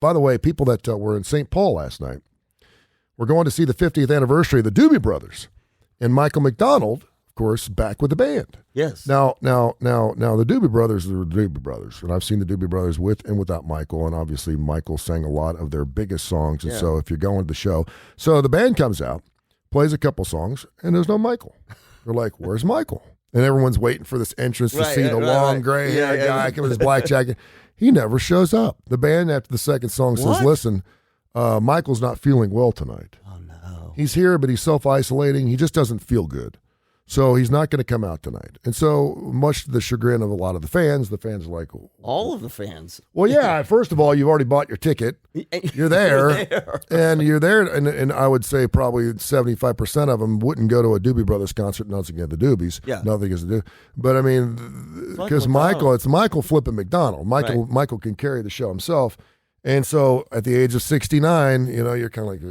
by the way, people that were in St. Paul last night, we're going to see the 50th anniversary of the Doobie Brothers. And Michael McDonald, of course, back with the band. Yes. Now, the Doobie Brothers are the Doobie Brothers. And I've seen the Doobie Brothers with and without Michael. And obviously, Michael sang a lot of their biggest songs. And so if you're going to the show. So the band comes out, plays a couple songs, and there's no Michael. They're like, where's Michael? And everyone's waiting for this entrance to see the long gray hair guy come with his black jacket. He never shows up. The band, after the second song, says, listen, Michael's not feeling well tonight. Oh, no. He's here, but he's self-isolating. He just doesn't feel good. So he's not going to come out tonight. And so, much to the chagrin of a lot of the fans are like... All of the fans. Well, yeah, first of all, you've already bought your ticket. You're there. And you're there, and I would say probably 75% of them wouldn't go to a Doobie Brothers concert, nothing against the Doobies. Yeah. Nothing against the Doobies. But, I mean, because it's Michael flipping McDonald. Michael can carry the show himself. And so, at the age of 69, you're kind of like...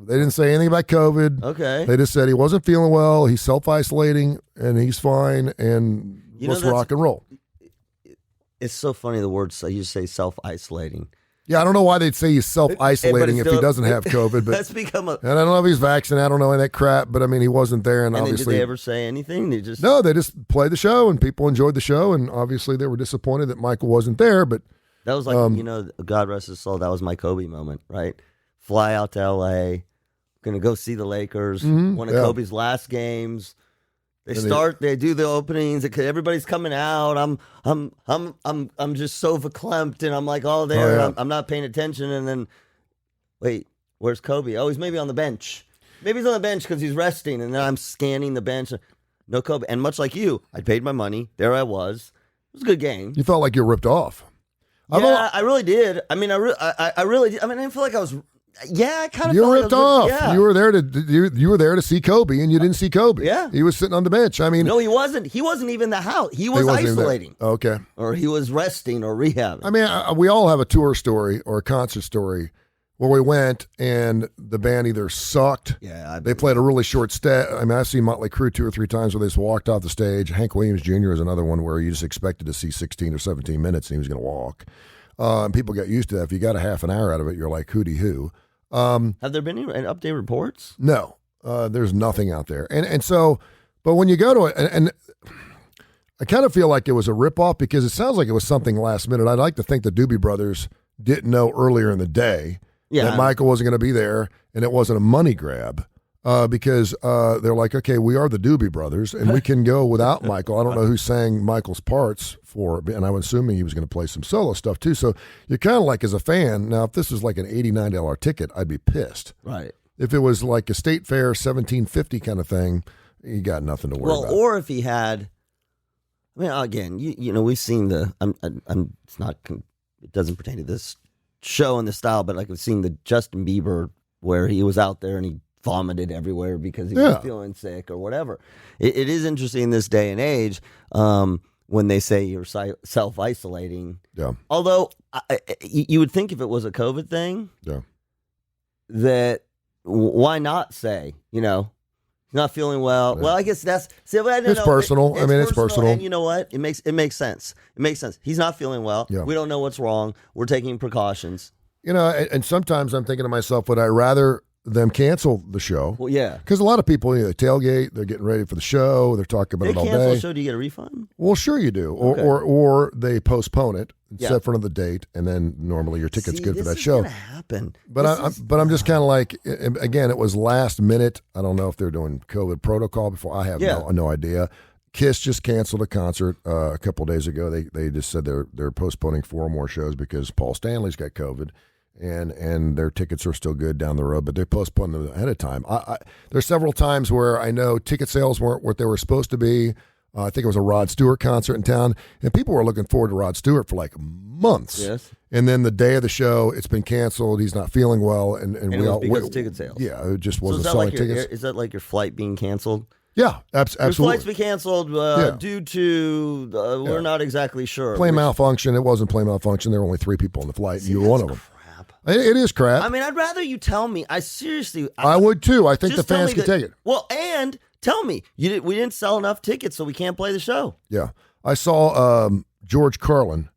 They didn't say anything about COVID. Okay. They just said he wasn't feeling well. He's self-isolating, and he's fine, and let's rock and roll. It's so funny, the words you say self-isolating. Yeah, I don't know why they'd say he's self-isolating if he doesn't have COVID. But that's become and I don't know if he's vaccinated. I don't know any of that crap, but, I mean, he wasn't there, and obviously... Did they ever say anything? No, they just played the show, and people enjoyed the show, and obviously they were disappointed that Michael wasn't there, but... That was like, God rest his soul, that was my Kobe moment, right? Fly out to L.A., going to go see the Lakers, one of Kobe's last games. They do the openings. Everybody's coming out. I'm just so verklempt, and I'm like all there. I'm not paying attention, and then wait, where's Kobe? Oh, he's maybe on the bench. Maybe he's on the bench because he's resting, and then I'm scanning the bench. No Kobe, and much like you, I paid my money. There I was. It was a good game. You felt like you were ripped off. Yeah, I really did. I mean, I really did. I mean, I feel like I was. Yeah, I kind of. You were ripped off. Yeah. You were there to see Kobe, and you didn't see Kobe. Yeah, he was sitting on the bench. I mean, no, he wasn't. He wasn't even in the house. He was isolating. Okay, or he was resting or rehabbing. I mean, we all have a tour story or a concert story where we went and the band either sucked. Yeah, they played a really short set. I mean, I've seen Motley Crue 2 or 3 times where they just walked off the stage. Hank Williams Jr. is another one where you just expected to see 16 or 17 minutes and he was going to walk. And people get used to that. If you got a half an hour out of it, you're like, hooty hoo. Have there been any update reports? No, there's nothing out there. And so, but when you go to it, and I kind of feel like it was a ripoff because it sounds like it was something last minute. I'd like to think the Doobie Brothers didn't know earlier in the day that Michael wasn't going to be there, and it wasn't a money grab. Because they're like, okay, we are the Doobie Brothers, and we can go without Michael. I don't know who sang Michael's parts and I'm assuming he was going to play some solo stuff too. So you're kind of like, as a fan, now if this was like an $89 ticket, I'd be pissed. Right. If it was like a State Fair $17.50 kind of thing, you got nothing to worry about. Or if he had, I mean, again, you know, we've seen it's not, it doesn't pertain to this show and the style, but like we've seen the Justin Bieber where he was out there and he vomited everywhere because he was feeling sick or whatever. It is interesting in this day and age when they say you're self-isolating. Yeah. Although you would think if it was a COVID thing, that why not say, you know, he's not feeling well. Yeah. Well, I guess that's it's personal. It's personal. And you know what? It makes sense. It makes sense. He's not feeling well. Yeah. We don't know what's wrong. We're taking precautions. You know, and sometimes I'm thinking to myself, would I rather them cancel the show? Well, yeah. Because a lot of people, they tailgate, they're getting ready for the show, they're talking about it all day. They cancel the show, do you get a refund? Well, sure you do. Or they postpone it and set for another date, and then normally your ticket's good for that show. This is going to happen. But I'm just kind of like, again, it was last minute. I don't know if they're doing COVID protocol before. I have no idea. Kiss just canceled a concert a couple of days ago. They just said they're postponing 4 more shows because Paul Stanley's got COVID. And their tickets are still good down the road, but they postponed them ahead of time. There's several times where I know ticket sales weren't what they were supposed to be. I think it was a Rod Stewart concert in town, and people were looking forward to Rod Stewart for like months. Yes. And then the day of the show, it's been canceled. He's not feeling well, and we all because of ticket sales. Yeah, it just wasn't selling tickets. Is that like your flight being canceled? Yeah, absolutely. Your flight's been canceled due to we're not exactly sure. Plane malfunction. It wasn't plane malfunction. There were only 3 people on the flight. You were one of them. It is crap. I mean, I'd rather you tell me. I would too. I think the fans can take it. Well, and tell me we didn't sell enough tickets, so we can't play the show. Yeah, I saw George Carlin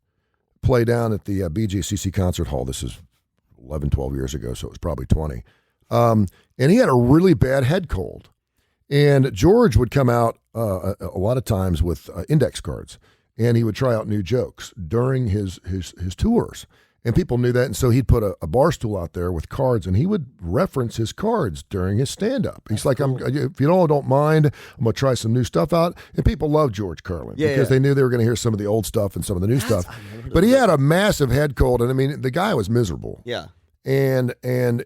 play down at the BJCC Concert Hall. This is 11, 12 years ago, so it was probably 20. And he had a really bad head cold. And George would come out a lot of times with index cards, and he would try out new jokes during his tours. And people knew that, and so he'd put a bar stool out there with cards, and he would reference his cards during his stand-up. He's like, if you don't mind, I'm going to try some new stuff out. And people loved George Carlin because they knew they were going to hear some of the old stuff and some of the new stuff. But he had a massive head cold, and I mean, the guy was miserable. Yeah. And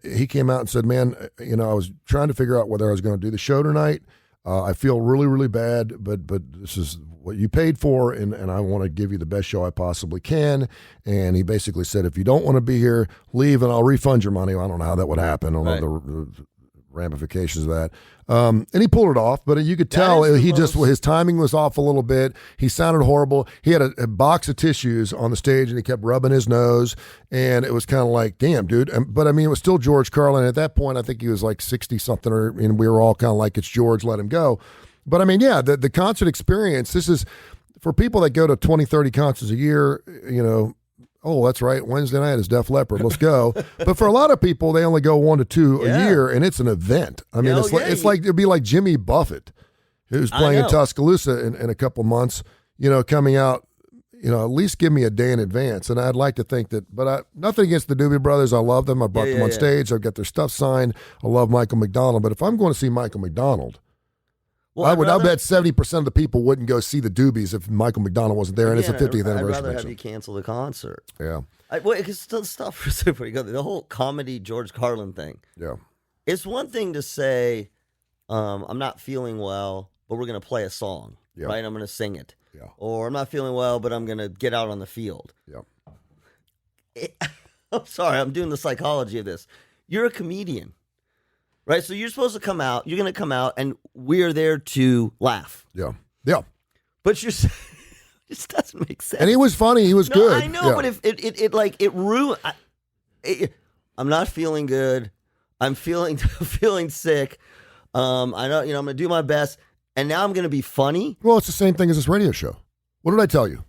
he came out and said, man, I was trying to figure out whether I was going to do the show tonight. I feel really, really bad, but this is what you paid for, and I want to give you the best show I possibly can. And he basically said, if you don't want to be here, leave, and I'll refund your money. I don't know how that would happen. I don't know the ramifications of that. And he pulled it off, but you could tell his timing was off a little bit. He sounded horrible. He had a box of tissues on the stage, and he kept rubbing his nose, and it was kind of like, damn, dude. But I mean, it was still George Carlin. At that point, I think he was like 60-something, and we were all kind of like, it's George, let him go. But I mean, yeah, the concert experience, this is for people that go to 20, 30 concerts a year, oh, that's right, Wednesday night is Def Leppard, let's go. But for a lot of people, they only go 1 to 2 a year, and it's an event. I mean, it's like it'd be like Jimmy Buffett, who's playing in Tuscaloosa in a couple months, coming out, at least give me a day in advance. And I'd like to think that, but nothing against the Doobie Brothers. I love them. I brought them on stage. I've got their stuff signed. I love Michael McDonald. But if I'm going to see Michael McDonald, well, I bet 70% of the people wouldn't go see the Doobies if Michael McDonald wasn't there, and it's the 50th anniversary. I'd rather have you cancel the concert. Yeah. Because the stuff was super good. The whole comedy George Carlin thing. Yeah. It's one thing to say, I'm not feeling well, but we're going to play a song, right? I'm going to sing it. Yeah. Or I'm not feeling well, but I'm going to get out on the field. Yeah. I'm sorry, I'm doing the psychology of this. You're a comedian. Right, so you're supposed to come out. You're going to come out, and we're there to laugh. Yeah, yeah. But it just doesn't make sense. And he was funny. He was good. I know, but if it ruined. I'm not feeling good. I'm feeling sick. I know. I'm going to do my best, and now I'm going to be funny. Well, it's the same thing as this radio show. What did I tell you?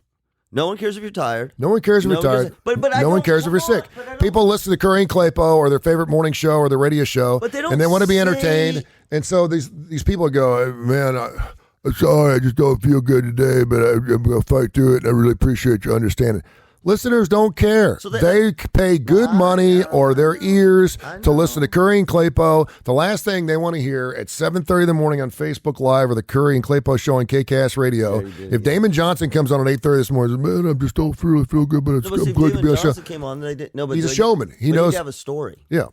No one cares if you're tired. No one cares if you're tired. But no one cares if you're sick. People listen to Kurre and Klapow or their favorite morning show or their radio show, and they want to be entertained. And so these people go, man, I'm sorry, I just don't feel good today, but I'm going to fight through it, and I really appreciate your understanding. Listeners don't care. So they pay good money or their ears to listen to Kurre and Klapow. The last thing they want to hear at 7:30 in the morning on Facebook Live or the Kurre and Klapow show on KCAS Radio. If Damon Johnson comes on at 8:30 this morning, man, I just don't really feel good, but I'm glad to be on the show. Came on, he's a showman. He knows. You have a story. Yeah.